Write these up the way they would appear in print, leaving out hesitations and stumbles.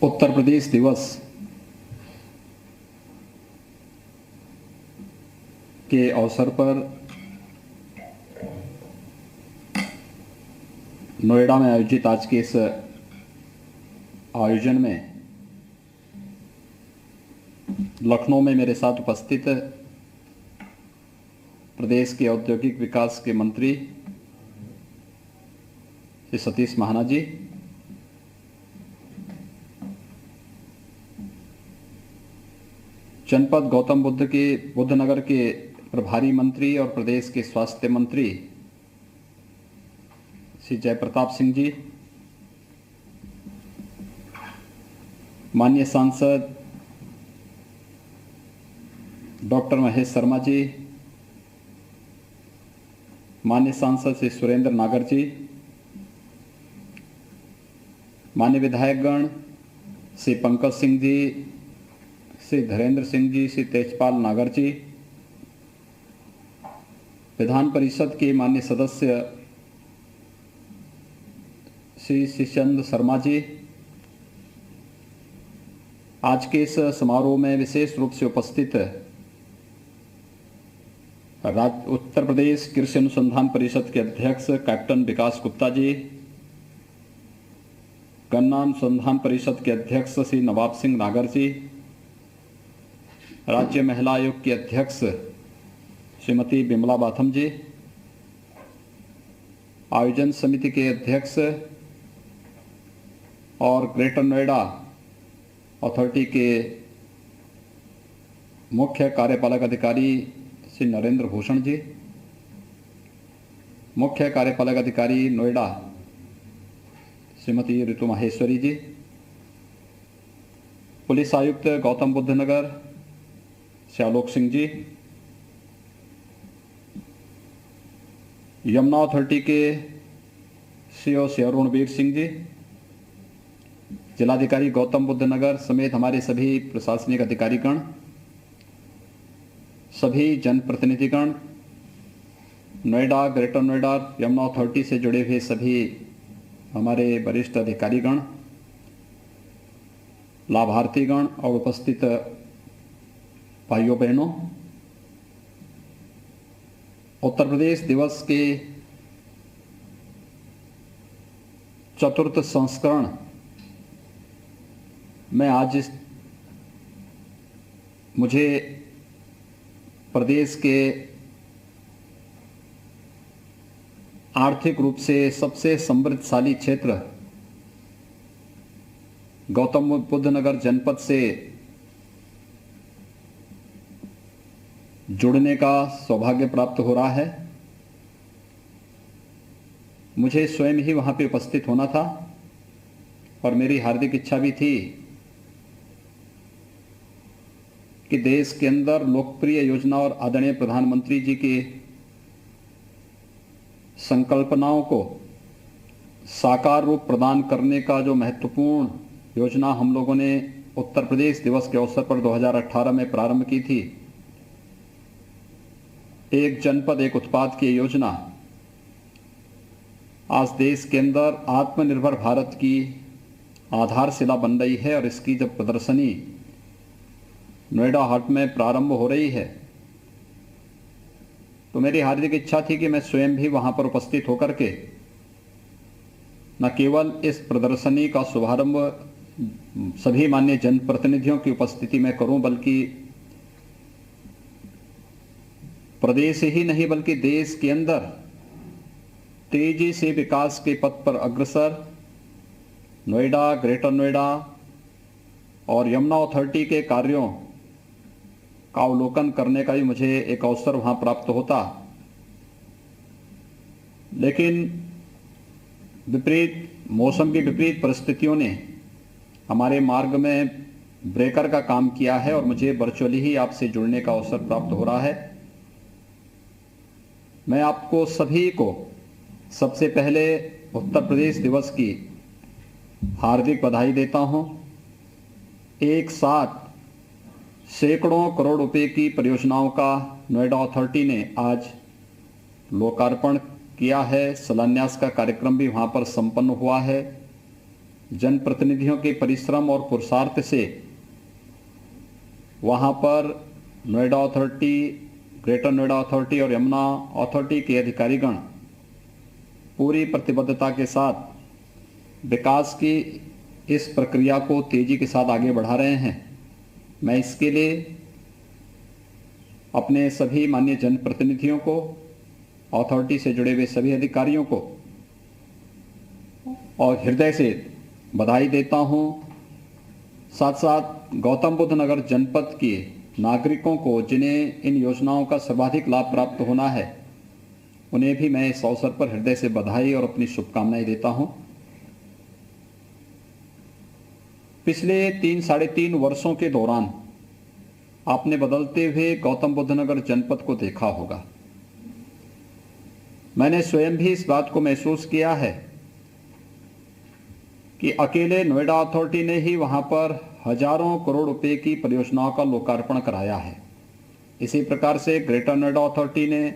उत्तर प्रदेश दिवस के अवसर पर नोएडा में आयोजित आज के इस आयोजन में लखनऊ में मेरे साथ उपस्थित प्रदेश के औद्योगिक विकास के मंत्री श्री सतीश महाना जी, जनपद गौतम बुद्ध नगर के प्रभारी मंत्री और प्रदेश के स्वास्थ्य मंत्री श्री जयप्रताप सिंह जी, माननीय सांसद डॉक्टर महेश शर्मा जी, माननीय सांसद श्री सुरेंद्र नागर जी, माननीय विधायकगण श्री पंकज सिंह जी, श्री धीरेन्द्र सिंह जी, श्री तेजपाल नागर जी, विधान परिषद के माननीय सदस्य श्री शिशचंद्र शर्मा जी, आज के इस समारोह में विशेष रूप से उपस्थित उत्तर प्रदेश कृषि अनुसंधान परिषद के अध्यक्ष कैप्टन विकास गुप्ता जी, गन्ना अनुसंधान परिषद के अध्यक्ष श्री नवाब सिंह नागर जी, राज्य महिला आयोग की अध्यक्ष श्रीमती बिमला बाथम जी, आयोजन समिति के अध्यक्ष और ग्रेटर नोएडा अथॉरिटी के मुख्य कार्यपालक अधिकारी श्री नरेंद्र भूषण जी, मुख्य कार्यपालक अधिकारी नोएडा श्रीमती ऋतु माहेश्वरी जी, पुलिस आयुक्त गौतम बुद्ध नगर श्री आलोक सिंह जी, यमुना अथॉरिटी के सीओ श्री अरुणवीर सिंह जी, जिलाधिकारी गौतम बुद्ध नगर समेत हमारे सभी प्रशासनिक अधिकारीगण, सभी जनप्रतिनिधिगण, नोएडा, ग्रेटर नोएडा, यमुना अथॉरिटी से जुड़े हुए सभी हमारे वरिष्ठ अधिकारीगण, लाभार्थीगण और उपस्थित भाइयों बहनों, उत्तर प्रदेश दिवस के चतुर्थ संस्करण में आज मुझे प्रदेश के आर्थिक रूप से सबसे समृद्धशाली क्षेत्र गौतम बुद्ध नगर जनपद से जुड़ने का सौभाग्य प्राप्त हो रहा है। मुझे स्वयं ही वहां पे उपस्थित होना था और मेरी हार्दिक इच्छा भी थी कि देश के अंदर लोकप्रिय योजना और आदरणीय प्रधानमंत्री जी की संकल्पनाओं को साकार रूप प्रदान करने का जो महत्वपूर्ण योजना हम लोगों ने उत्तर प्रदेश दिवस के अवसर पर 2018 में प्रारंभ की थी, एक जनपद एक उत्पाद की योजना आज देश के अंदर आत्मनिर्भर भारत की आधारशिला बन रही है और इसकी जब प्रदर्शनी नोएडा हाट में प्रारंभ हो रही है तो मेरी हार्दिक इच्छा थी कि मैं स्वयं भी वहां पर उपस्थित होकर के न केवल इस प्रदर्शनी का शुभारंभ सभी माननीय जनप्रतिनिधियों की उपस्थिति में करूं, बल्कि प्रदेश ही नहीं बल्कि देश के अंदर तेजी से विकास के पथ पर अग्रसर नोएडा, ग्रेटर नोएडा और यमुना अथॉरिटी के कार्यों का अवलोकन करने का भी मुझे एक अवसर वहां प्राप्त होता, लेकिन मौसम की विपरीत परिस्थितियों ने हमारे मार्ग में ब्रेकर का काम किया है और मुझे वर्चुअली ही आपसे जुड़ने का अवसर प्राप्त हो रहा है। मैं आपको सभी को सबसे पहले उत्तर प्रदेश दिवस की हार्दिक बधाई देता हूं। एक साथ सैकड़ों करोड़ रुपए की परियोजनाओं का नोएडा अथॉरिटी ने आज लोकार्पण किया है। शिलान्यास का कार्यक्रम भी वहां पर संपन्न हुआ है। जनप्रतिनिधियों के परिश्रम और पुरुषार्थ से वहाँ पर Noida authority, greater Noida authority और यमुना अथॉरिटी के अधिकारीगण पूरी प्रतिबद्धता के साथ विकास की इस प्रक्रिया को तेजी के साथ आगे बढ़ा रहे हैं। मैं इसके लिए अपने सभी माननीय जनप्रतिनिधियों को, अथॉरिटी से जुड़े हुए सभी अधिकारियों को और हृदय से बधाई देता हूं। साथ साथ गौतम बुद्ध नगर जनपद के नागरिकों को जिन्हें इन योजनाओं का सर्वाधिक लाभ प्राप्त होना है, उन्हें भी मैं इस अवसर पर हृदय से बधाई और अपनी शुभकामनाएं देता हूं। पिछले 3-3.5 वर्षों के दौरान आपने बदलते हुए गौतम बुद्ध नगर जनपद को देखा होगा। मैंने स्वयं भी इस बात को महसूस किया है कि अकेले नोएडा अथॉरिटी ने ही वहां पर हजारों करोड़ रुपए की परियोजनाओं का लोकार्पण कराया है। इसी प्रकार से ग्रेटर नोएडा अथॉरिटी ने,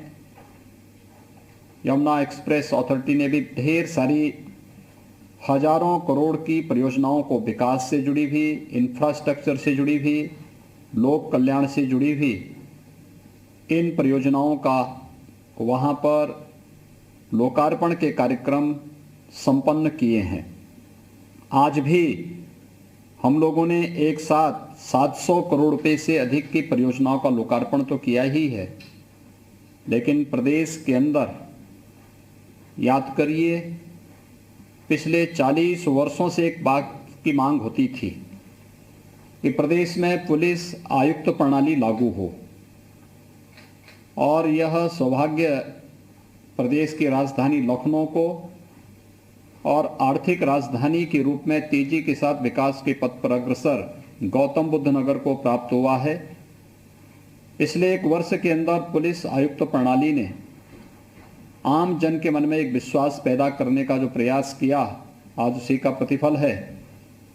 यमुना एक्सप्रेस अथॉरिटी ने भी ढेर सारी हजारों करोड़ की परियोजनाओं को विकास से जुड़ी हुई, इंफ्रास्ट्रक्चर से जुड़ी हुई, लोक कल्याण से जुड़ी हुई इन परियोजनाओं का वहां पर लोकार्पण के कार्यक्रम संपन्न किए हैं। आज भी हम लोगों ने एक साथ 700 करोड़ रुपए से अधिक की परियोजनाओं का लोकार्पण तो किया ही है, लेकिन प्रदेश के अंदर याद करिए, पिछले 40 वर्षों से एक बात की मांग होती थी कि प्रदेश में पुलिस आयुक्त प्रणाली लागू हो, और यह सौभाग्य प्रदेश की राजधानी लखनऊ को और आर्थिक राजधानी के रूप में तेजी के साथ विकास के पथ पर अग्रसर गौतम बुद्ध नगर को प्राप्त हुआ है। पिछले 1 वर्ष के अंदर पुलिस आयुक्त प्रणाली ने आम जन के मन में एक विश्वास पैदा करने का जो प्रयास किया, आज उसी का प्रतिफल है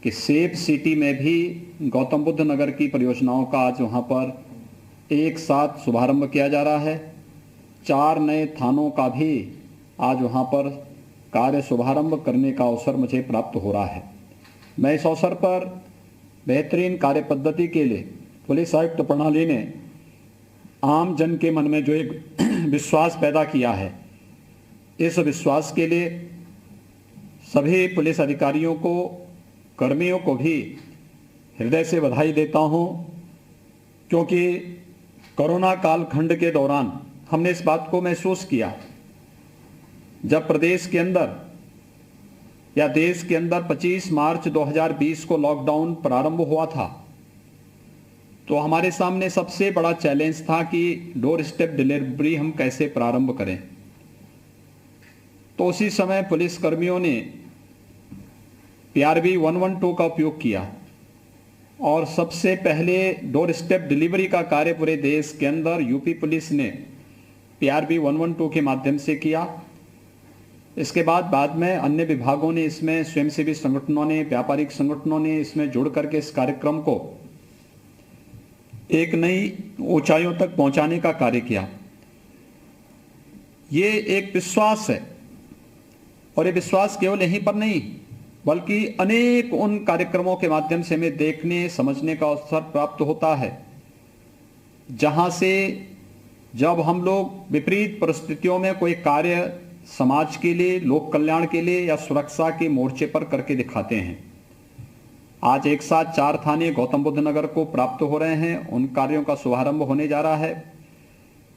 कि सेफ सिटी में भी गौतम बुद्ध नगर की परियोजनाओं का आज वहाँ पर एक साथ शुभारंभ किया जा रहा है। 4 नए थानों का भी आज वहाँ पर कार्य शुभारंभ करने का अवसर मुझे प्राप्त हो रहा है। मैं इस अवसर पर बेहतरीन कार्य पद्धति के लिए पुलिस आयुक्त प्रणाली ने आम जन के मन में जो एक विश्वास पैदा किया है, इस विश्वास के लिए सभी पुलिस अधिकारियों को, कर्मियों को भी हृदय से बधाई देता हूं, क्योंकि कोरोना कालखंड के दौरान हमने इस बात को महसूस किया। जब प्रदेश के अंदर या देश के अंदर 25 मार्च 2020 को लॉकडाउन प्रारंभ हुआ था, तो हमारे सामने सबसे बड़ा चैलेंज था कि डोर स्टेप डिलीवरी हम कैसे प्रारंभ करें। तो उसी समय पुलिस कर्मियों ने PRV 112 का उपयोग किया और सबसे पहले डोर स्टेप डिलीवरी का कार्य पूरे देश के अंदर यूपी पुलिस ने PRV 112 के माध्यम से किया। इसके बाद में अन्य विभागों ने इसमें, स्वयंसेवी संगठनों ने, व्यापारिक संगठनों ने इसमें जुड़ करके इस कार्यक्रम को एक नई ऊंचाइयों तक पहुंचाने का कार्य किया। ये एक विश्वास है, और ये विश्वास केवल यहीं पर नहीं बल्कि अनेक उन कार्यक्रमों के माध्यम से हमें देखने, समझने का अवसर प्राप्त होता है, जहां से जब हम लोग विपरीत परिस्थितियों में कोई कार्य समाज के लिए, लोक कल्याण के लिए या सुरक्षा के मोर्चे पर करके दिखाते हैं। आज एक साथ 4 थाने गौतम बुद्ध नगर को प्राप्त हो रहे हैं, उन कार्यों का शुभारंभ होने जा रहा है।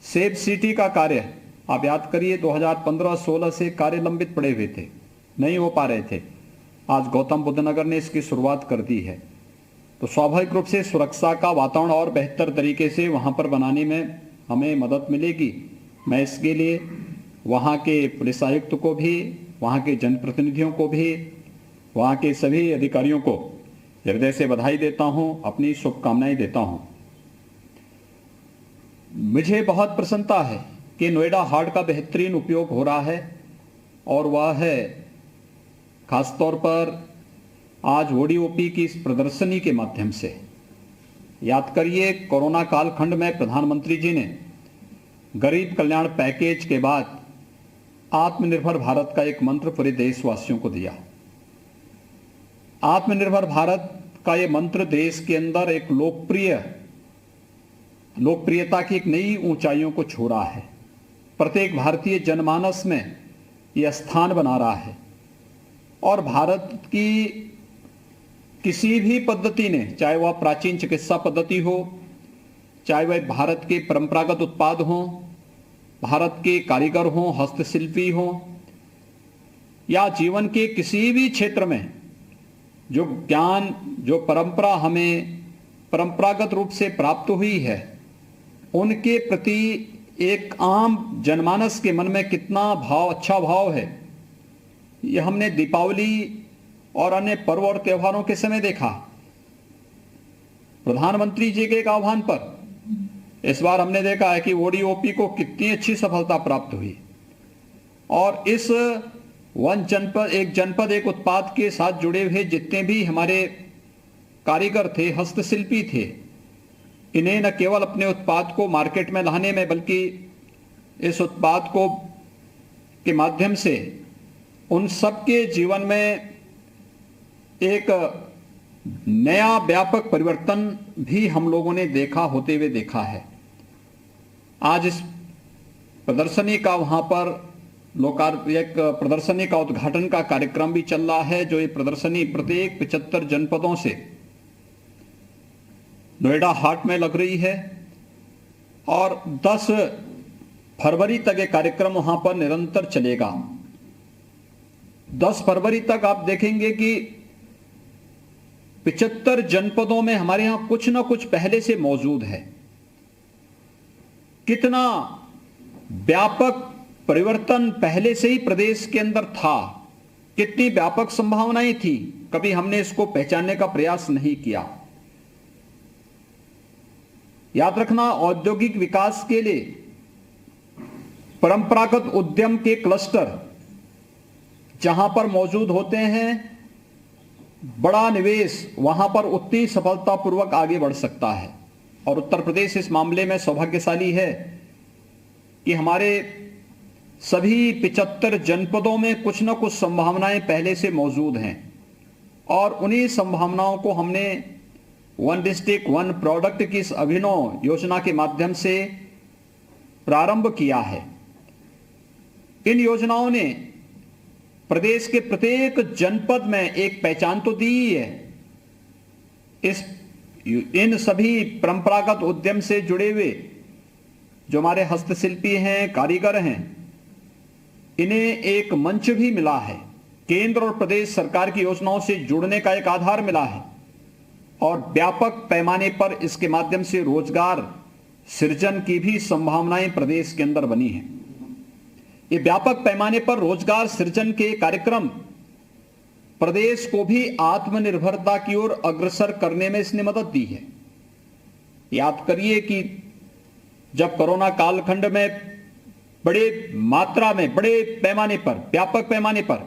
सेफ सिटी का कार्य आप याद करिए, 2015-16 से कार्य लंबित पड़े हुए थे, नहीं हो पा रहे थे। आज गौतम बुद्ध नगर ने इसकी शुरुआत कर दी है, तो स्वाभाविक रूप से सुरक्षा का वातावरण और बेहतर तरीके से वहां पर बनाने में हमें मदद मिलेगी। मैं इसके लिए वहाँ के पुलिस आयुक्त को भी, वहाँ के जनप्रतिनिधियों को भी, वहाँ के सभी अधिकारियों को हृदय से बधाई देता हूँ, अपनी शुभकामनाएं देता हूँ। मुझे बहुत प्रसन्नता है कि नोएडा हार्ट का बेहतरीन उपयोग हो रहा है, और वह है खासतौर पर आज ODOP की इस प्रदर्शनी के माध्यम से। याद करिए, कोरोना कालखंड में प्रधानमंत्री जी ने गरीब कल्याण पैकेज के बाद आत्मनिर्भर भारत का एक मंत्र पूरे देशवासियों को दिया। आत्मनिर्भर भारत का ये मंत्र देश के अंदर एक लोकप्रियता की एक नई ऊंचाइयों को छू रहा है। प्रत्येक भारतीय जनमानस में यह स्थान बना रहा है और भारत की किसी भी पद्धति ने, चाहे वह प्राचीन चिकित्सा पद्धति हो, चाहे वह भारत के परंपरागत उत्पाद हों, भारत के कारीगर हों, हस्तशिल्पी हों, या जीवन के किसी भी क्षेत्र में जो ज्ञान, जो परंपरा हमें परंपरागत रूप से प्राप्त हुई है, उनके प्रति एक आम जनमानस के मन में कितना भाव, अच्छा भाव है, यह हमने दीपावली और अन्य पर्व और त्योहारों के समय देखा। प्रधानमंत्री जी के एक आह्वान पर इस बार हमने देखा है कि ओडीओपी को कितनी अच्छी सफलता प्राप्त हुई और इस एक जनपद एक उत्पाद के साथ जुड़े हुए जितने भी हमारे कारीगर थे, हस्तशिल्पी थे, इन्हें न केवल अपने उत्पाद को मार्केट में लाने में, बल्कि इस उत्पाद को के माध्यम से उन सबके जीवन में एक नया व्यापक परिवर्तन भी हम लोगों ने होते हुए देखा है। आज इस प्रदर्शनी का वहां पर एक प्रदर्शनी का उद्घाटन का कार्यक्रम भी चल रहा है, जो ये प्रदर्शनी प्रत्येक 75 जनपदों से नोएडा हाट में लग रही है और 10 फरवरी तक ये कार्यक्रम वहां पर निरंतर चलेगा। 10 फरवरी तक आप देखेंगे कि 75 जनपदों में हमारे यहां कुछ ना कुछ पहले से मौजूद है। कितना व्यापक परिवर्तन पहले से ही प्रदेश के अंदर था, कितनी व्यापक संभावनाएं थी, कभी हमने इसको पहचानने का प्रयास नहीं किया। याद रखना, औद्योगिक विकास के लिए परंपरागत उद्यम के क्लस्टर जहां पर मौजूद होते हैं, बड़ा निवेश वहां पर उतनी सफलतापूर्वक आगे बढ़ सकता है। और उत्तर प्रदेश इस मामले में सौभाग्यशाली है कि हमारे सभी 75 जनपदों में कुछ न कुछ संभावनाएं पहले से मौजूद हैं और उन्हीं संभावनाओं को हमने वन डिस्ट्रिक्ट वन प्रोडक्ट की इस अभिनव योजना के माध्यम से प्रारंभ किया है। इन योजनाओं ने प्रदेश के प्रत्येक जनपद में एक पहचान तो दी ही है। इन सभी परंपरागत उद्यम से जुड़े हुए जो हमारे हस्तशिल्पी हैं, कारीगर हैं, इन्हें एक मंच भी मिला है। केंद्र और प्रदेश सरकार की योजनाओं से जुड़ने का एक आधार मिला है और व्यापक पैमाने पर इसके माध्यम से रोजगार सृजन की भी संभावनाएं प्रदेश के अंदर बनी हैं। ये व्यापक पैमाने पर रोजगार सृजन के कार्यक्रम प्रदेश को भी आत्मनिर्भरता की ओर अग्रसर करने में इसने मदद दी है। याद करिए कि जब कोरोना कालखंड में बड़े मात्रा में, बड़े पैमाने पर, व्यापक पैमाने पर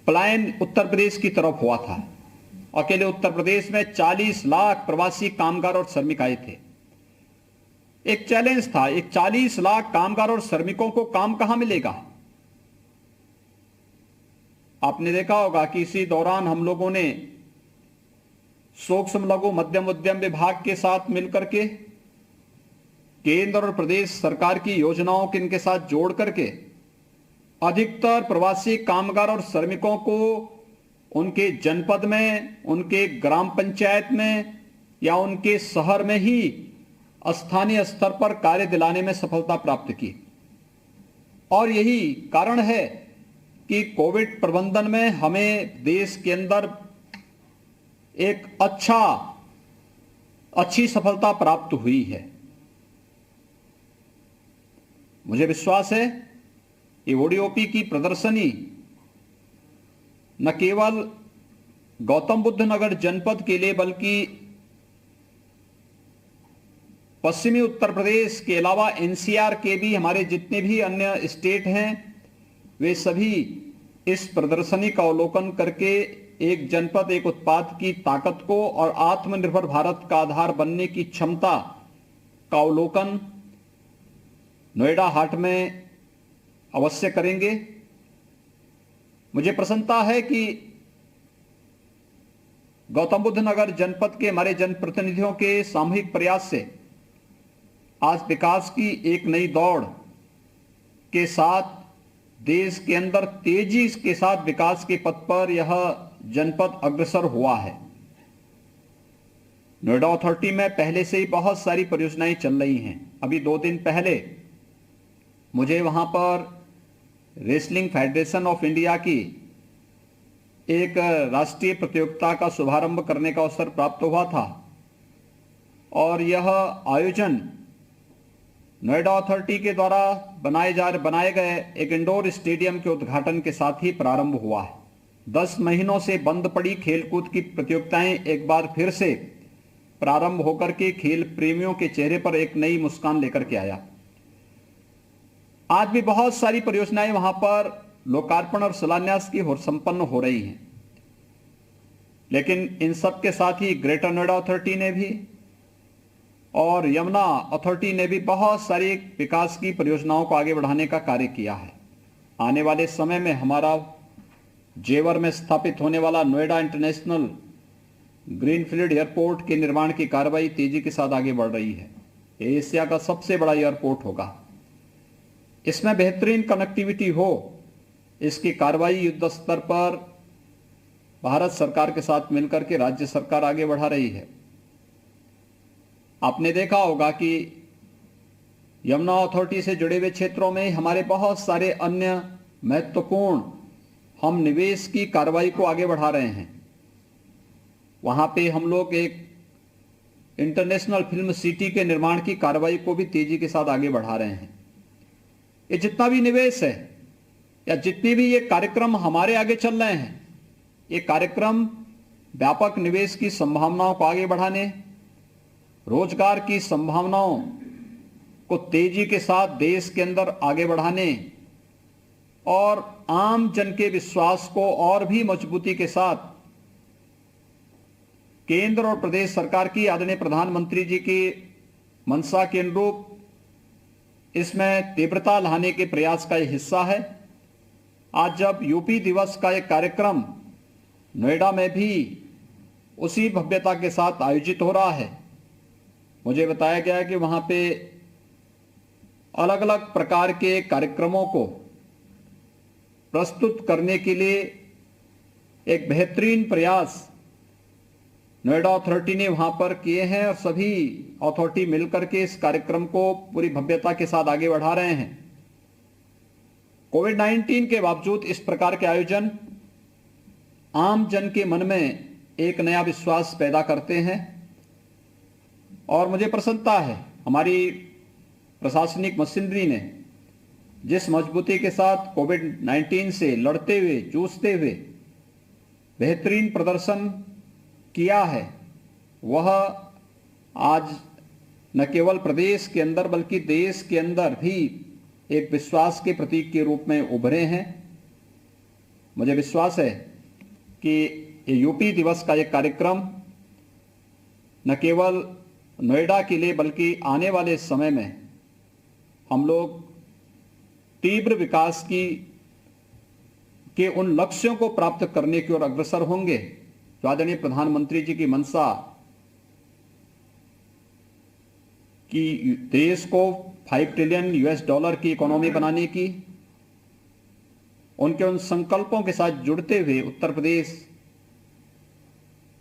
पलायन उत्तर प्रदेश की तरफ हुआ था, अकेले उत्तर प्रदेश में 40 लाख प्रवासी कामगार और श्रमिक आए थे। एक चैलेंज था, एक 40 लाख कामगार और श्रमिकों को काम कहां मिलेगा। आपने देखा होगा कि इसी दौरान हम लोगों ने सूक्ष्म लघु मध्यम उद्यम विभाग के साथ मिलकर के केंद्र और प्रदेश सरकार की योजनाओं के इनके साथ जोड़ करके अधिकतर प्रवासी कामगार और श्रमिकों को उनके जनपद में, उनके ग्राम पंचायत में या उनके शहर में ही स्थानीय स्तर पर कार्य दिलाने में सफलता प्राप्त की। और यही कारण है कि कोविड प्रबंधन में हमें देश के अंदर एक अच्छी सफलता प्राप्त हुई है। मुझे विश्वास है कि ओडीओपी की प्रदर्शनी न केवल गौतम बुद्ध नगर जनपद के लिए बल्कि पश्चिमी उत्तर प्रदेश के अलावा एनसीआर के भी हमारे जितने भी अन्य स्टेट हैं, वे सभी इस प्रदर्शनी का अवलोकन करके एक जनपद एक उत्पाद की ताकत को और आत्मनिर्भर भारत का आधार बनने की क्षमता का अवलोकन नोएडा हाट में अवश्य करेंगे। मुझे प्रसन्नता है कि गौतम बुद्ध नगर जनपद के हमारे जनप्रतिनिधियों के सामूहिक प्रयास से आज विकास की एक नई दौड़ के साथ देश के अंदर तेजी के साथ विकास के पथ पर यह जनपद अग्रसर हुआ है। नोएडा अथॉरिटी में पहले से ही बहुत सारी परियोजनाएं चल रही हैं। अभी 2 दिन पहले मुझे वहां पर रेसलिंग फेडरेशन ऑफ इंडिया की एक राष्ट्रीय प्रतियोगिता का शुभारंभ करने का अवसर प्राप्त हुआ था और यह आयोजन नोएडा अथॉरिटी के द्वारा बनाए गए एक इंडोर स्टेडियम के उद्घाटन के साथ ही प्रारंभ हुआ है। 10 महीनों से बंद पड़ी खेलकूद की प्रतियोगिताएं एक बार फिर से प्रारंभ होकर के खेल प्रेमियों के चेहरे पर एक नई मुस्कान लेकर के आया। आज भी बहुत सारी परियोजनाएं वहां पर लोकार्पण और शिलान्यास की संपन्न हो रही हैं, लेकिन इन सब के साथ ही ग्रेटर नोएडा अथॉरिटी ने भी और यमुना अथॉरिटी ने भी बहुत सारी विकास की परियोजनाओं को आगे बढ़ाने का कार्य किया है। आने वाले समय में हमारा जेवर में स्थापित होने वाला नोएडा इंटरनेशनल ग्रीनफील्ड एयरपोर्ट के निर्माण की कार्रवाई तेजी के साथ आगे बढ़ रही है। ये एशिया का सबसे बड़ा एयरपोर्ट होगा। इसमें बेहतरीन कनेक्टिविटी हो, इसकी कार्रवाई युद्ध स्तर पर भारत सरकार के साथ मिलकर के राज्य सरकार आगे बढ़ा रही है। आपने देखा होगा कि यमुना अथॉरिटी से जुड़े हुए क्षेत्रों में हमारे बहुत सारे अन्य महत्वपूर्ण हम निवेश की कार्रवाई को आगे बढ़ा रहे हैं। वहां पे हम लोग एक इंटरनेशनल फिल्म सिटी के निर्माण की कार्रवाई को भी तेजी के साथ आगे बढ़ा रहे हैं। ये जितना भी निवेश है या जितने भी ये कार्यक्रम हमारे आगे चल रहे हैं, ये कार्यक्रम व्यापक निवेश की संभावनाओं को आगे बढ़ाने, रोजगार की संभावनाओं को तेजी के साथ देश के अंदर आगे बढ़ाने और आम जन के विश्वास को और भी मजबूती के साथ केंद्र और प्रदेश सरकार की आदरणीय प्रधानमंत्री जी की मंशा के अनुरूप इसमें तीव्रता लाने के प्रयास का यह हिस्सा है। आज जब यूपी दिवस का एक कार्यक्रम नोएडा में भी उसी भव्यता के साथ आयोजित हो रहा है, मुझे बताया गया है कि वहां पे अलग अलग प्रकार के कार्यक्रमों को प्रस्तुत करने के लिए एक बेहतरीन प्रयास नोएडा अथॉरिटी ने वहां पर किए हैं और सभी अथॉरिटी मिलकर के इस कार्यक्रम को पूरी भव्यता के साथ आगे बढ़ा रहे हैं। कोविड-19 के बावजूद इस प्रकार के आयोजन आम जन के मन में एक नया विश्वास पैदा करते हैं और मुझे प्रसन्नता है हमारी प्रशासनिक मशीनरी ने जिस मजबूती के साथ कोविड-19 से लड़ते हुए जूझते हुए बेहतरीन प्रदर्शन किया है, वह आज न केवल प्रदेश के अंदर बल्कि देश के अंदर भी एक विश्वास के प्रतीक के रूप में उभरे हैं। मुझे विश्वास है कि ये यूपी दिवस का एक कार्यक्रम न केवल नोएडा के लिए बल्कि आने वाले समय में हम लोग तीव्र विकास के उन लक्ष्यों को प्राप्त करने की ओर अग्रसर होंगे जो आदरणीय प्रधानमंत्री जी की मंशा कि देश को $5 ट्रिलियन की इकोनॉमी बनाने की, उनके उन संकल्पों के साथ जुड़ते हुए उत्तर प्रदेश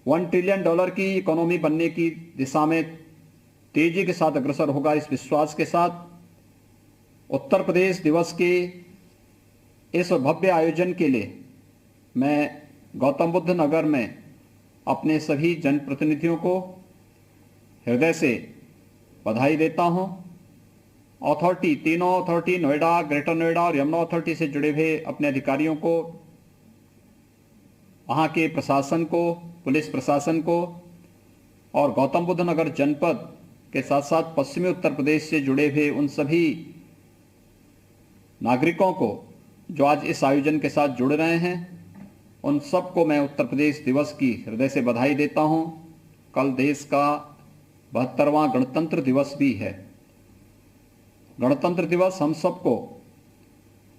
$1 ट्रिलियन की इकोनॉमी बनने की दिशा में तेजी के साथ अग्रसर होगा। इस विश्वास के साथ उत्तर प्रदेश दिवस के इस भव्य आयोजन के लिए मैं गौतम बुद्ध नगर में अपने सभी जनप्रतिनिधियों को हृदय से बधाई देता हूं। अथॉरिटी, तीनों अथॉरिटी, नोएडा, ग्रेटर नोएडा और यमुना अथॉरिटी से जुड़े हुए अपने अधिकारियों को, वहां के प्रशासन को, पुलिस प्रशासन को और गौतम बुद्ध नगर जनपद के साथ साथ पश्चिमी उत्तर प्रदेश से जुड़े हुए उन सभी नागरिकों को जो आज इस आयोजन के साथ जुड़ रहे हैं, उन सबको मैं उत्तर प्रदेश दिवस की हृदय से बधाई देता हूं। कल देश का 72वां गणतंत्र दिवस भी है। गणतंत्र दिवस हम सबको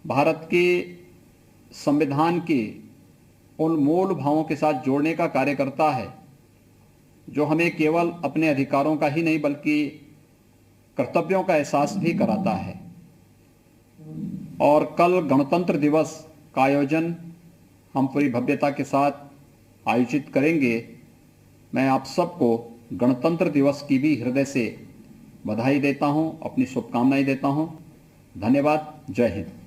भारत के संविधान के उन मूल भावों के साथ जोड़ने का कार्य करता है जो हमें केवल अपने अधिकारों का ही नहीं बल्कि कर्तव्यों का एहसास भी कराता है। और कल गणतंत्र दिवस का आयोजन हम पूरी भव्यता के साथ आयोजित करेंगे। मैं आप सबको गणतंत्र दिवस की भी हृदय से बधाई देता हूं, अपनी शुभकामनाएं देता हूं। धन्यवाद। जय हिंद।